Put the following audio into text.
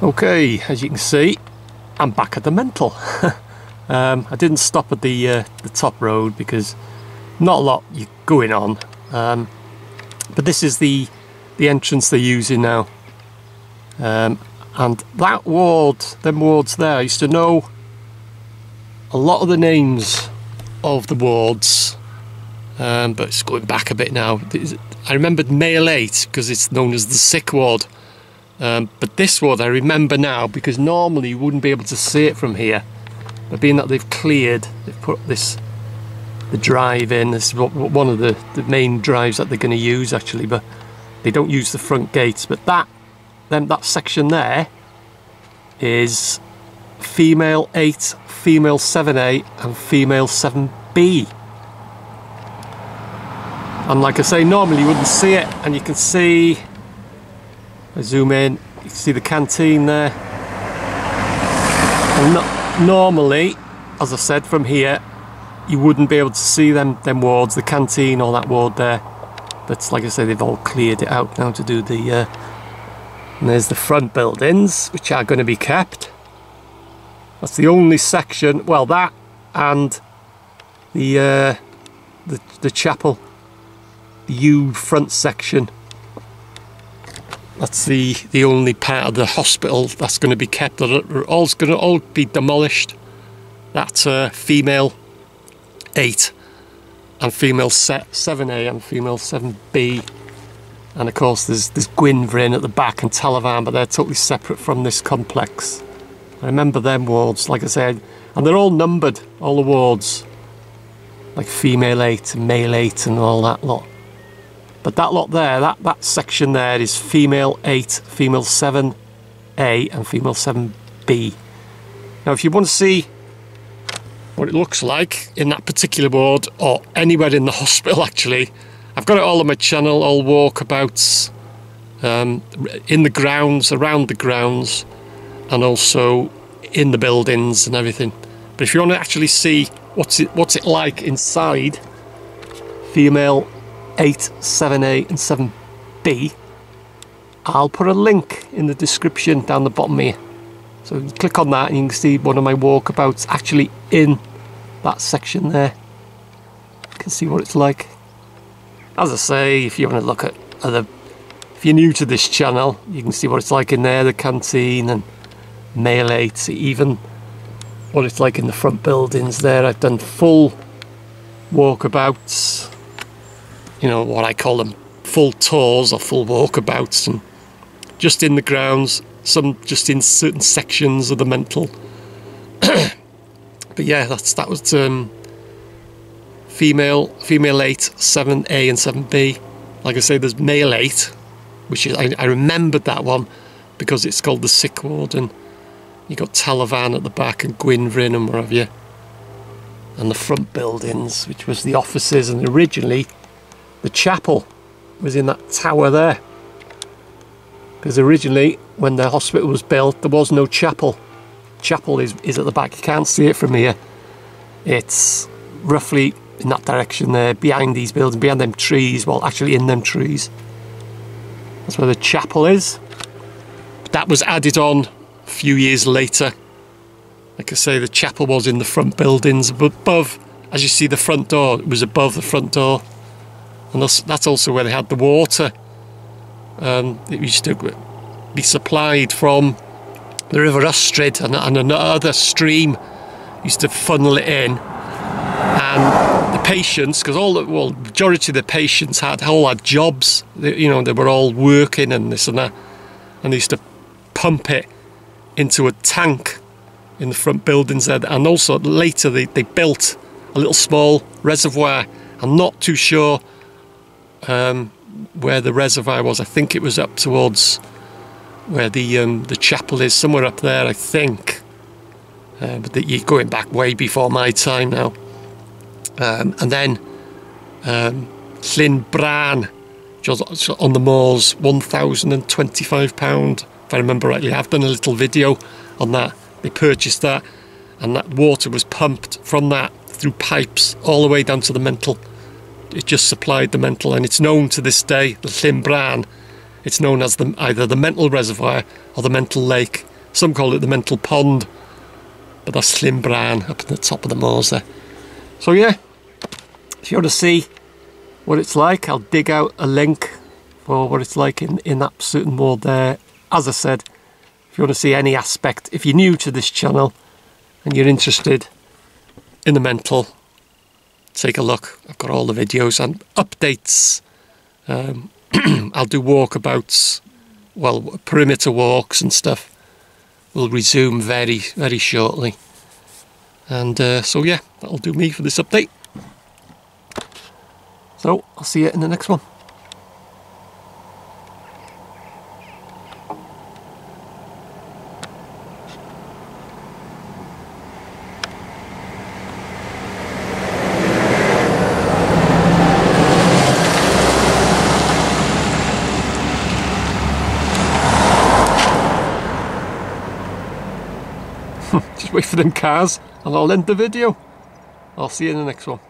Okay, as you can see, I'm back at the Mental. I didn't stop at the top road because not a lot going on, but this is the entrance they're using now, and that ward, them wards there, I used to know a lot of the names of the wards, but it's going back a bit now. I remembered Male 8 because it's known as the sick ward. But this ward I remember now because normally you wouldn't be able to see it from here. But being that they've put the drive in. This is one of the main drives that they're going to use actually, but they don't use the front gates. But that section there is female 8, female 7A and female 7B. And like I say, normally you wouldn't see it, and you can see, I zoom in, you can see the canteen there. And normally, as I said, from here you wouldn't be able to see them wards, the canteen or that ward there. But like I say, they've all cleared it out now to do the and there's the front buildings, which are going to be kept. That's the only section, well, that and the chapel, the U front section. That's the only part of the hospital that's going to be kept. They're all going to all be demolished. That's female 8 and female 7A and female 7B. And of course there's Gwynfryn at the back and Talavern, but they're totally separate from this complex. I remember them wards, like I said, and they're all numbered, all the wards. Like female 8 and male 8 and all that lot. But that lot there, that section there is female 8, female 7A and female 7B. Now if you want to see what it looks like in that particular ward, or anywhere in the hospital actually, I've got it all on my channel, all walkabouts, in the grounds, around the grounds, and also in the buildings and everything. But if you want to actually see what's it like inside female 8, 7A and 7B, I'll put a link in the description down the bottom here. So you click on that and you can see one of my walkabouts actually in that section there. You can see what it's like. As I say, if you want to look at if you're new to this channel, you can see what it's like in there, the canteen and Male 8, even what it's like in the front buildings there. I've done full walkabouts, you know, what I call them, full tours or full walkabouts, and just in the grounds, some just in certain sections of the Mental. But yeah, that was female 8, 7A and 7B. Like I say, there's male 8, which is, I remembered that one because it's called the sick ward, and you got Talavern at the back and Gwynfryn and what have you, and the front buildings, which was the offices, and originally the chapel was in that tower there, because originally when the hospital was built there was no chapel. Chapel is at the back. You can't see it from here. It's roughly in that direction there, behind these buildings, behind them trees, well actually in them trees. That's where the chapel is. But that was added on a few years later. Like I say, the chapel was in the front buildings, but above, as you see the front door, it was above the front door. And that's also where they had the water. It used to be supplied from the River Ystrid, and another stream used to funnel it in. And the patients, because majority of the patients all had jobs, they were all working and this and that, and they used to pump it into a tank in the front buildings there. And also later they built a little small reservoir. I'm not too sure where the reservoir was. I think it was up towards where the chapel is, somewhere up there, I think. But you're going back way before my time now. And then Llyn Bran, which was on the moors, £1,025, if I remember rightly. I've done a little video on that. They purchased that, and that water was pumped from that through pipes all the way down to the Mental. It just supplied the Mental, and it's known to this day, the Llyn Bran, it's known as either the Mental Reservoir or the Mental Lake. Some call it the mental pond, but that's Llynbran up at the top of the moors there. So yeah, if you want to see what it's like, I'll dig out a link for what it's like in that certain moor there. As I said, if you want to see any aspect, if you're new to this channel and you're interested in the mental, take a look. I've got all the videos and updates. I'll do walkabouts, well, perimeter walks and stuff. Will resume very, very shortly. And so yeah, that'll do me for this update. So I'll see you in the next one. Just wait for them cars and I'll end the video. I'll see you in the next one.